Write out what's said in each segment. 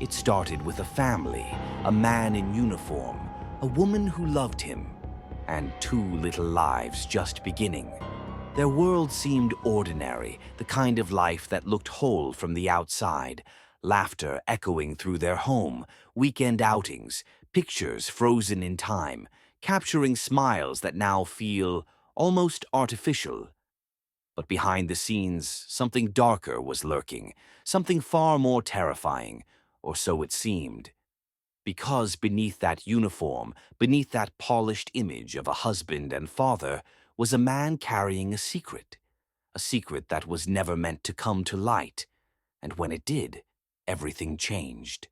It started with a family, a man in uniform, a woman who loved him, and two little lives just beginning. Their world seemed ordinary, the kind of life that looked whole from the outside, laughter echoing through their home, weekend outings, pictures frozen in time, capturing smiles that now feel almost artificial. But behind the scenes, something darker was lurking, something far more terrifying, or so it seemed. Because beneath that uniform, beneath that polished image of a husband and father, was a man carrying a secret that was never meant to come to light. And when it did, everything changed.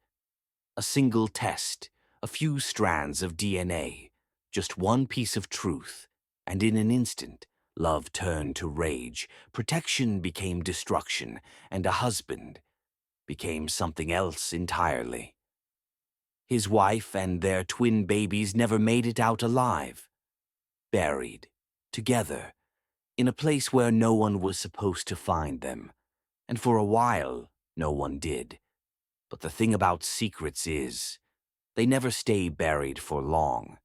A single test, a few strands of DNA, just one piece of truth, and in an instant, love turned to rage, protection became destruction, and a husband became something else entirely. His wife and their twin babies never made it out alive. Buried, together, in a place where no one was supposed to find them. And for a while, no one did. But the thing about secrets is, they never stay buried for long.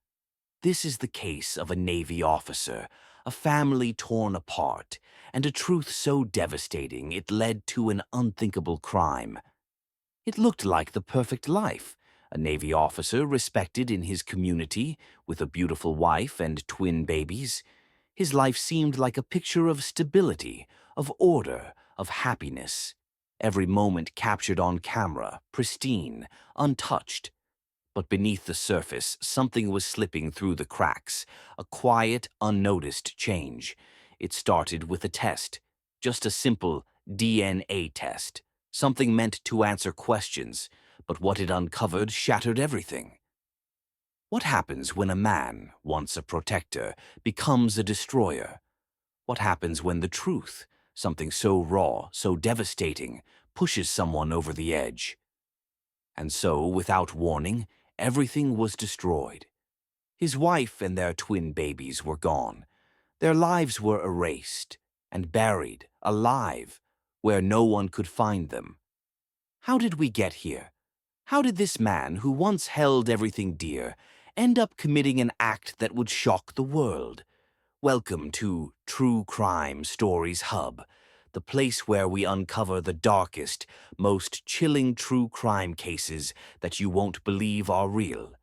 This is the case of a Navy officer, a family torn apart, and a truth so devastating it led to an unthinkable crime. It looked like the perfect life. A Navy officer respected in his community, with a beautiful wife and twin babies. His life seemed like a picture of stability, of order, of happiness. Every moment captured on camera, pristine, untouched. But beneath the surface, something was slipping through the cracks, a quiet, unnoticed change. It started with a test, just a simple DNA test, something meant to answer questions, but what it uncovered shattered everything. What happens when a man, once a protector, becomes a destroyer? What happens when the truth, something so raw, so devastating, pushes someone over the edge? And so, without warning, everything was destroyed. His wife and their twin babies were gone. Their lives were erased and buried, alive, where no one could find them. How did we get here? How did this man, who once held everything dear, end up committing an act that would shock the world? Welcome to True Crime Stories Hub, the place where we uncover the darkest, most chilling true crime cases that you won't believe are real.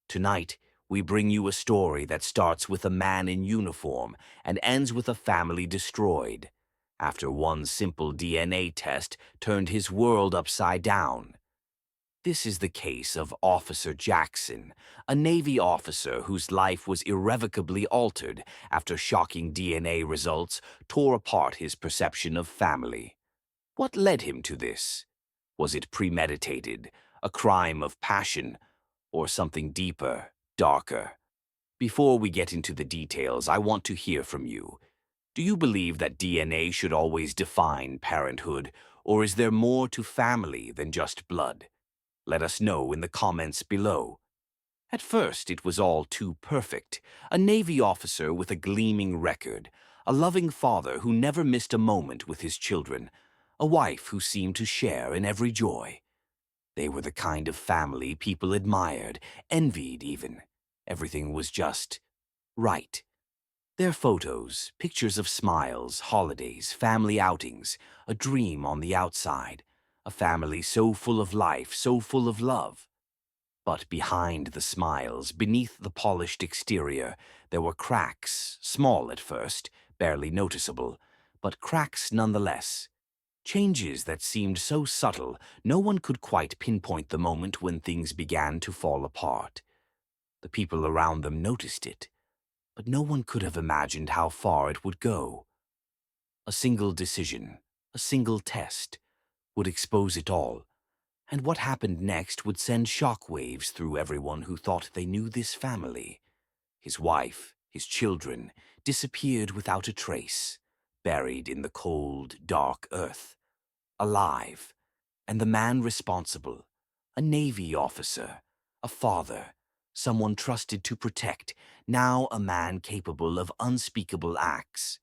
Tonight, we bring you a story that starts with a man in uniform and ends with a family destroyed, after one simple DNA test turned his world upside down. This is the case of Officer Jackson, a Navy officer whose life was irrevocably altered after shocking DNA results tore apart his perception of family. What led him to this? Was it premeditated, a crime of passion, or something deeper, darker? Before we get into the details, I want to hear from you. Do you believe that DNA should always define parenthood, or is there more to family than just blood? Let us know in the comments below. At first, it was all too perfect. A Navy officer with a gleaming record, a loving father who never missed a moment with his children, a wife who seemed to share in every joy. They were the kind of family people admired, envied even. Everything was just right. Their photos, pictures of smiles, holidays, family outings, a dream on the outside. A family so full of life, so full of love. But behind the smiles, beneath the polished exterior, there were cracks, small at first, barely noticeable, but cracks nonetheless. Changes that seemed so subtle, no one could quite pinpoint the moment when things began to fall apart. The people around them noticed it, but no one could have imagined how far it would go. A single decision, a single test, would expose it all, and what happened next would send shockwaves through everyone who thought they knew this family. His wife, his children, disappeared without a trace, buried in the cold, dark earth. Alive, and the man responsible, a Navy officer, a father, someone trusted to protect, now a man capable of unspeakable acts.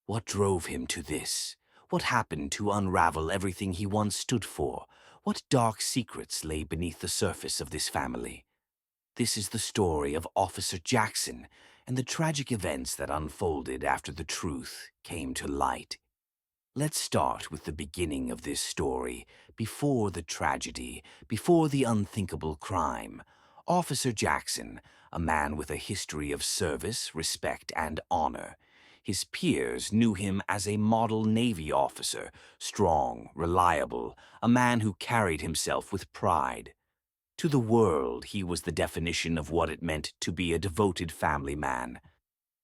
What drove him to this? What happened to unravel everything he once stood for? What dark secrets lay beneath the surface of this family? This is the story of Officer Jackson and the tragic events that unfolded after the truth came to light. Let's start with the beginning of this story, before the tragedy, before the unthinkable crime. Officer Jackson, a man with a history of service, respect, and honor. His peers knew him as a model Navy officer, strong, reliable, a man who carried himself with pride. To the world, he was the definition of what it meant to be a devoted family man.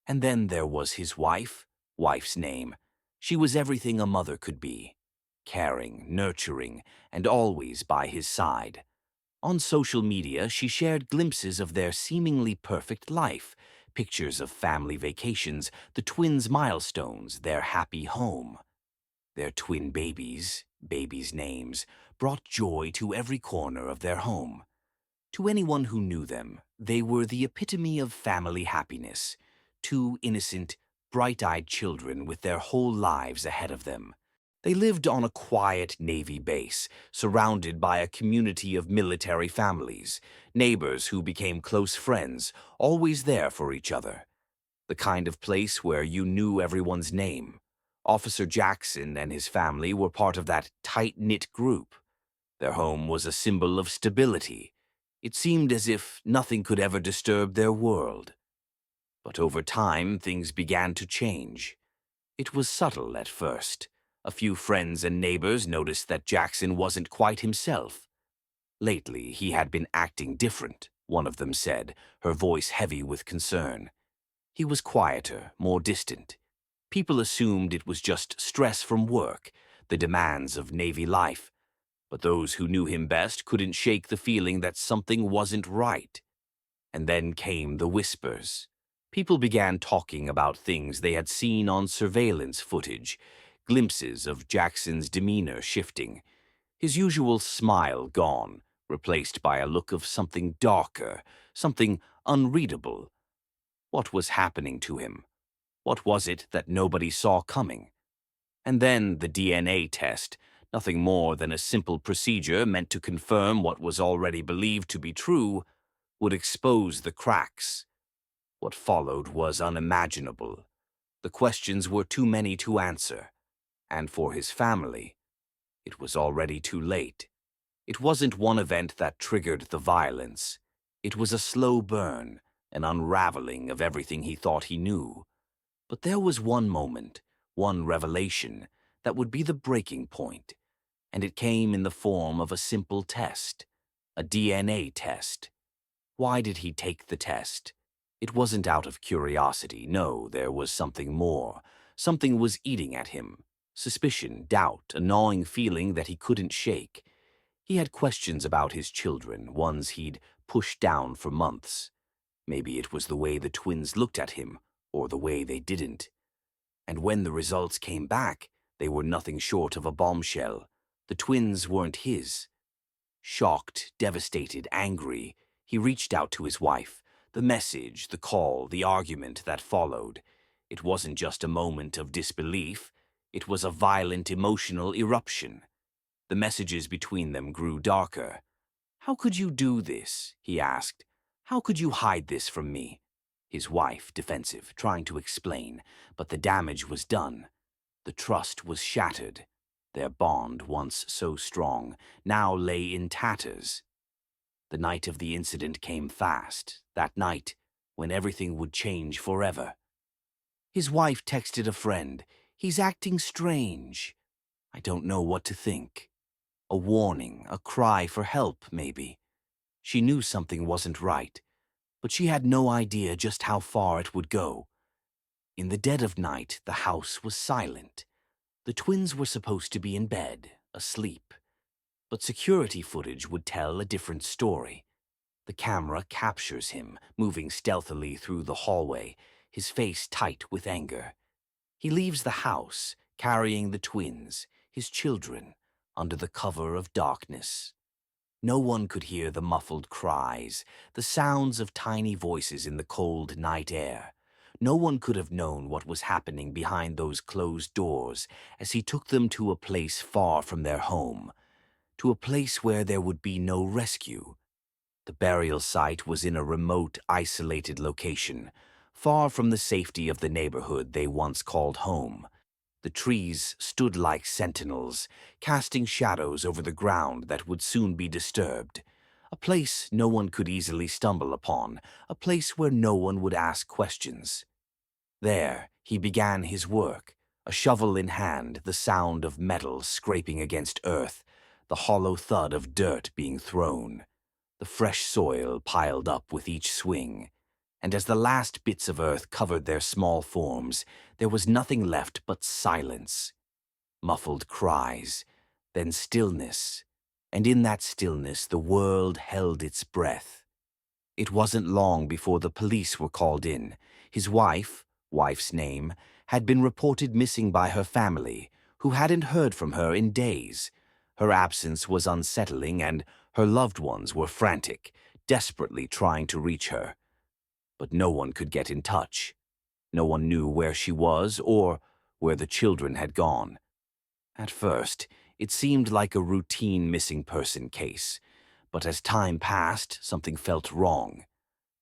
And then there was his wife's name. She was everything a mother could be, caring, nurturing, and always by his side. On social media, she shared glimpses of their seemingly perfect life, pictures of family vacations, the twins' milestones, their happy home. Their twin babies' names, brought joy to every corner of their home. To anyone who knew them, they were the epitome of family happiness. Two innocent, bright-eyed children with their whole lives ahead of them. They lived on a quiet Navy base, surrounded by a community of military families, neighbors who became close friends, always there for each other. The kind of place where you knew everyone's name. Officer Jackson and his family were part of that tight-knit group. Their home was a symbol of stability. It seemed as if nothing could ever disturb their world. But over time, things began to change. It was subtle at first. A few friends and neighbors noticed that Jackson wasn't quite himself. Lately, he had been acting different, one of them said, her voice heavy with concern. He was quieter, more distant. People assumed it was just stress from work, the demands of Navy life. But those who knew him best couldn't shake the feeling that something wasn't right. And then came the whispers. People began talking about things they had seen on surveillance footage, glimpses of Jackson's demeanor shifting, his usual smile gone, replaced by a look of something darker, something unreadable. What was happening to him? What was it that nobody saw coming? And then the DNA test, nothing more than a simple procedure meant to confirm what was already believed to be true, would expose the cracks. What followed was unimaginable. The questions were too many to answer. And for his family, it was already too late. It wasn't one event that triggered the violence. It was a slow burn, an unraveling of everything he thought he knew. But there was one moment, one revelation, that would be the breaking point. And it came in the form of a simple test, a DNA test. Why did he take the test? It wasn't out of curiosity. No, there was something more. Something was eating at him. Suspicion, doubt, a gnawing feeling that he couldn't shake. He had questions about his children, ones he'd pushed down for months. Maybe it was the way the twins looked at him, or the way they didn't. And when the results came back, they were nothing short of a bombshell. The twins weren't his. Shocked, devastated, angry, he reached out to his wife. The message, the call, the argument that followed. It wasn't just a moment of disbelief. It was a violent emotional eruption. The messages between them grew darker. "How could you do this?" he asked. "How could you hide this from me?" His wife, defensive, trying to explain, but the damage was done. The trust was shattered. Their bond, once so strong, now lay in tatters. The night of the incident came fast, that night when everything would change forever. His wife texted a friend, "He's acting strange." I don't know what to think. A warning, a cry for help, maybe. She knew something wasn't right, but she had no idea just how far it would go. In the dead of night, the house was silent. The twins were supposed to be in bed, asleep. But security footage would tell a different story. The camera captures him, moving stealthily through the hallway, his face tight with anger. He leaves the house, carrying the twins, his children, under the cover of darkness. No one could hear the muffled cries, the sounds of tiny voices in the cold night air. No one could have known what was happening behind those closed doors as he took them to a place far from their home. to a place where there would be no rescue. The burial site was in a remote, isolated location, far from the safety of the neighborhood they once called home. The trees stood like sentinels, casting shadows over the ground that would soon be disturbed. A place no one could easily stumble upon, a place where no one would ask questions. There, he began his work, a shovel in hand, the sound of metal scraping against earth, the hollow thud of dirt being thrown, the fresh soil piled up with each swing. And as the last bits of earth covered their small forms, there was nothing left but silence. Muffled cries, then stillness, and in that stillness the world held its breath. It wasn't long before the police were called in. His wife's name, had been reported missing by her family, who hadn't heard from her in days. Her absence was unsettling, and her loved ones were frantic, desperately trying to reach her. But no one could get in touch. No one knew where she was or where the children had gone. At first, it seemed like a routine missing person case, but as time passed, something felt wrong.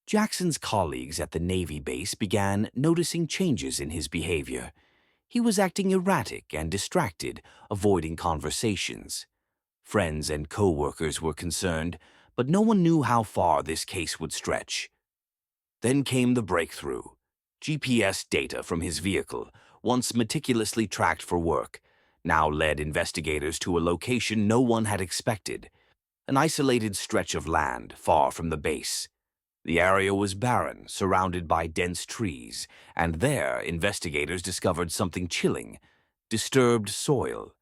Jackson's colleagues at the Navy base began noticing changes in his behavior. He was acting erratic and distracted, avoiding conversations. Friends and co-workers were concerned, but no one knew how far this case would stretch. Then came the breakthrough. GPS data from his vehicle, once meticulously tracked for work, now led investigators to a location no one had expected, an isolated stretch of land far from the base. The area was barren, surrounded by dense trees, and there investigators discovered something chilling: disturbed soil,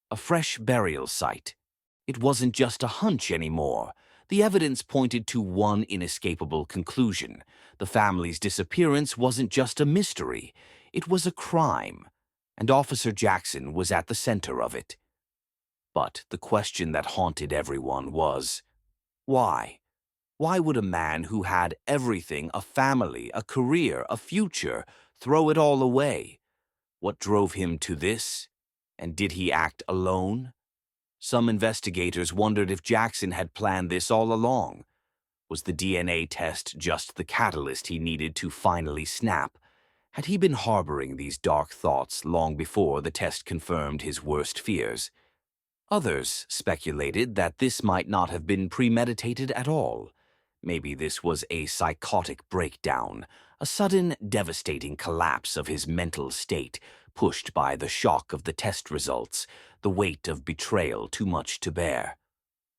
a fresh burial site. It wasn't just a hunch anymore. The evidence pointed to one inescapable conclusion. The family's disappearance wasn't just a mystery, it was a crime, and Officer Jackson was at the center of it. But the question that haunted everyone was, why? Why would a man who had everything, a family, a career, a future, throw it all away? What drove him to this? And did he act alone? Some investigators wondered if Jackson had planned this all along. Was the DNA test just the catalyst he needed to finally snap? Had he been harboring these dark thoughts long before the test confirmed his worst fears? Others speculated that this might not have been premeditated at all. Maybe this was a psychotic breakdown, a sudden, devastating collapse of his mental state, pushed by the shock of the test results, the weight of betrayal too much to bear.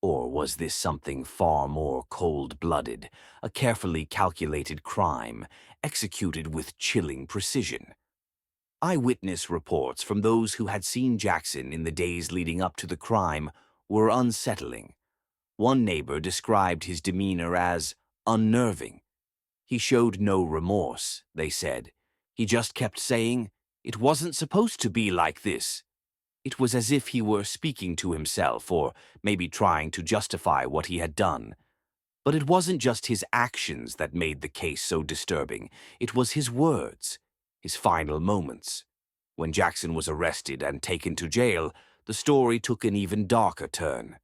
Or was this something far more cold-blooded, a carefully calculated crime, executed with chilling precision? Eyewitness reports from those who had seen Jackson in the days leading up to the crime were unsettling. One neighbor described his demeanor as unnerving. He showed no remorse, they said. He just kept saying, "It wasn't supposed to be like this." It was as if he were speaking to himself, or maybe trying to justify what he had done. But it wasn't just his actions that made the case so disturbing. It was his words, his final moments. When Jackson was arrested and taken to jail, the story took an even darker turn.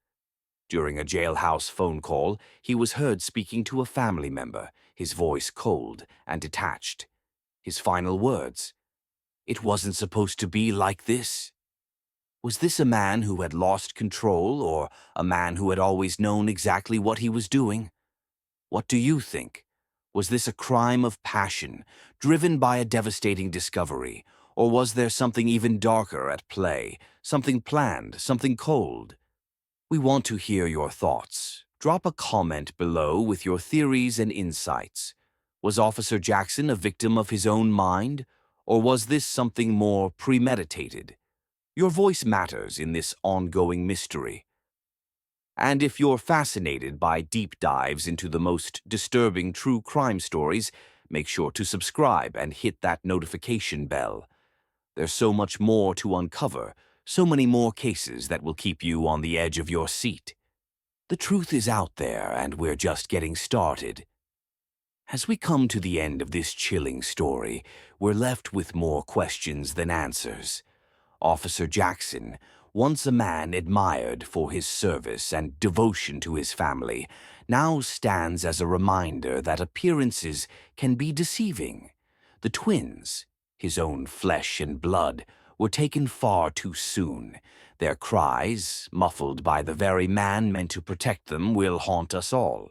During a jailhouse phone call, he was heard speaking to a family member, his voice cold and detached. His final words, "It wasn't supposed to be like this." Was this a man who had lost control, or a man who had always known exactly what he was doing? What do you think? Was this a crime of passion, driven by a devastating discovery, or was there something even darker at play, something planned, something cold? We want to hear your thoughts. Drop a comment below with your theories and insights. Was Officer Jackson a victim of his own mind, or was this something more premeditated? Your voice matters in this ongoing mystery. And if you're fascinated by deep dives into the most disturbing true crime stories, make sure to subscribe and hit that notification bell. There's so much more to uncover, so many more cases that will keep you on the edge of your seat. The truth is out there, and we're just getting started. As we come to the end of this chilling story, we're left with more questions than answers. Officer Jackson, once a man admired for his service and devotion to his family, now stands as a reminder that appearances can be deceiving. The twins, his own flesh and blood, were taken far too soon. Their cries, muffled by the very man meant to protect them, will haunt us all.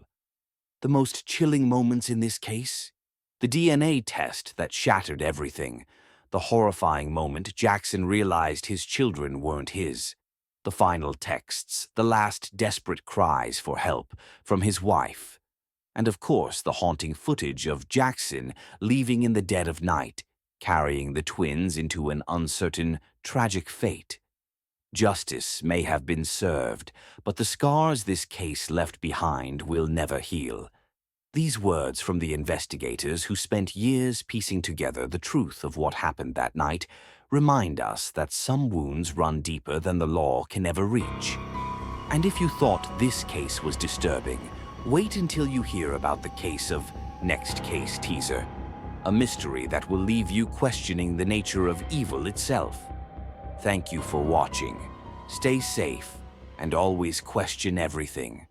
The most chilling moments in this case? The DNA test that shattered everything. The horrifying moment Jackson realized his children weren't his. The final texts, the last desperate cries for help from his wife. And of course, the haunting footage of Jackson leaving in the dead of night, carrying the twins into an uncertain, tragic fate. Justice may have been served, but the scars this case left behind will never heal. These words from the investigators who spent years piecing together the truth of what happened that night remind us that some wounds run deeper than the law can ever reach. And if you thought this case was disturbing, wait until you hear about the case of Next Case Teaser, a mystery that will leave you questioning the nature of evil itself. Thank you for watching. Stay safe and always question everything.